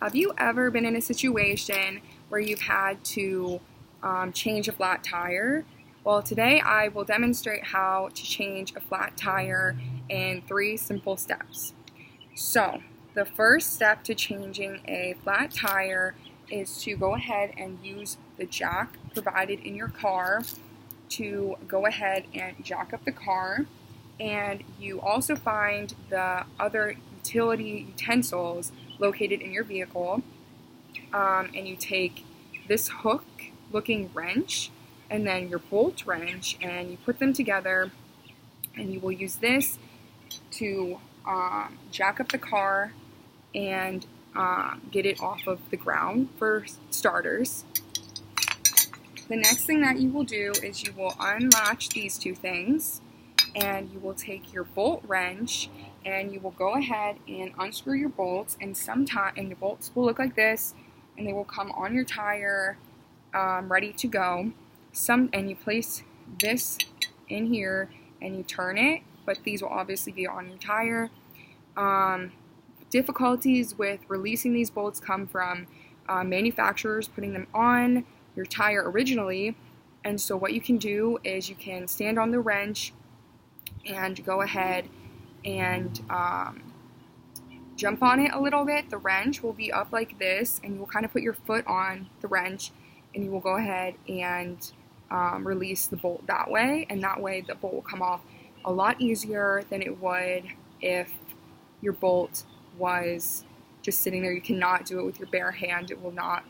Have you ever been in a situation where you've had to change a flat tire? Well, today I will demonstrate how to change a flat tire in 3 simple steps. So, the first step to changing a flat tire is to go ahead and use the jack provided in your car to go ahead and jack up the car. And you also find the other utility utensils located in your vehicle, and you take this hook looking wrench and then your bolt wrench and you put them together, and you will use this to jack up the car and get it off of the ground for starters. The next thing that you will do is you will unlatch these 2 things, and you will take your bolt wrench and you will go ahead and unscrew your bolts, and the bolts will look like this, and they will come on your tire ready to go. And you place this in here and you turn it, but these will obviously be on your tire. Difficulties with releasing these bolts come from manufacturers putting them on your tire originally, and so what you can do is you can stand on the wrench and go ahead and jump on it a little bit. The wrench will be up like this, and you will kind of put your foot on the wrench, and you will go ahead and release the bolt that way, and that way the bolt will come off a lot easier than it would if your bolt was just sitting there. You cannot do it with your bare hand. It will not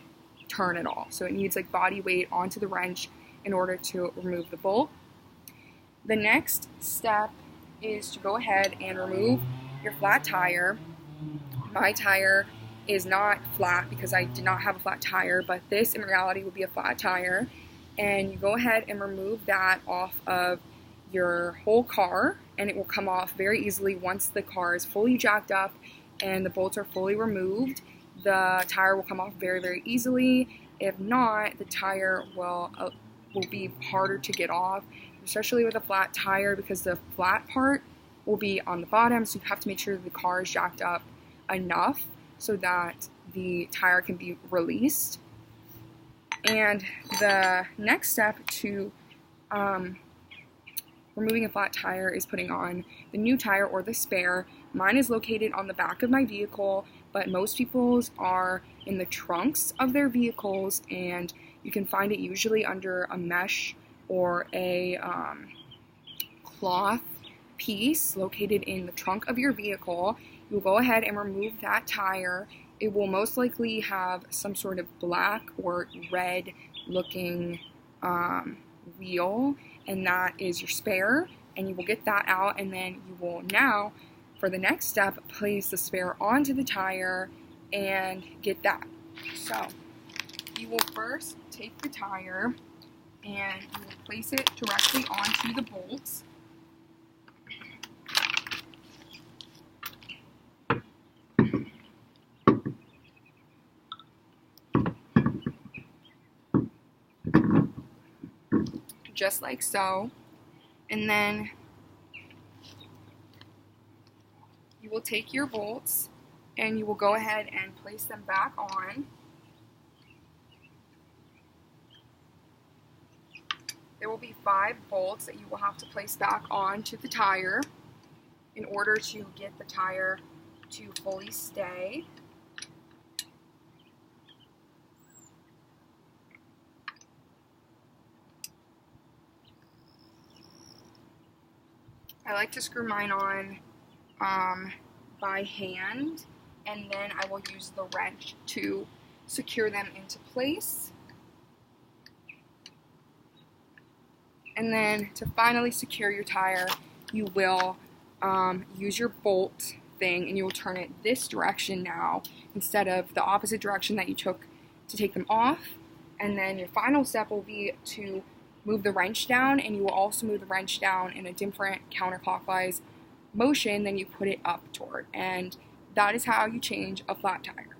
turn at all. So it needs like body weight onto the wrench in order to remove the bolt. The next step is to go ahead and remove your flat tire. My tire is not flat because I did not have a flat tire, but this in reality will be a flat tire. And you go ahead and remove that off of your whole car, and it will come off very easily once the car is fully jacked up and the bolts are fully removed. The tire will come off very, very easily. If not, the tire will be harder to get off, especially with a flat tire, because the flat part will be on the bottom, so you have to make sure that the car is jacked up enough so that the tire can be released. And the next step to removing a flat tire is putting on the new tire or the spare. Mine is located on the back of my vehicle, but most people's are in the trunks of their vehicles, and you can find it usually under a mesh or a cloth piece located in the trunk of your vehicle. You'll go ahead and remove that tire. It will most likely have some sort of black or red looking wheel, and that is your spare, and you will get that out, and then you will now, for the next step, place the spare onto the tire and get that. So you will first take the tire and you will place it directly onto the bolts. Just like so. And then you will take your bolts and you will go ahead and place them back on. There will be 5 bolts that you will have to place back onto the tire in order to get the tire to fully stay. I like to screw mine on by hand, and then I will use the wrench to secure them into place. And then to finally secure your tire, you will use your bolt thing, and you will turn it this direction now instead of the opposite direction that you took to take them off. And then your final step will be to move the wrench down, and you will also move the wrench down in a different counterclockwise motion than you put it up toward. And that is how you change a flat tire.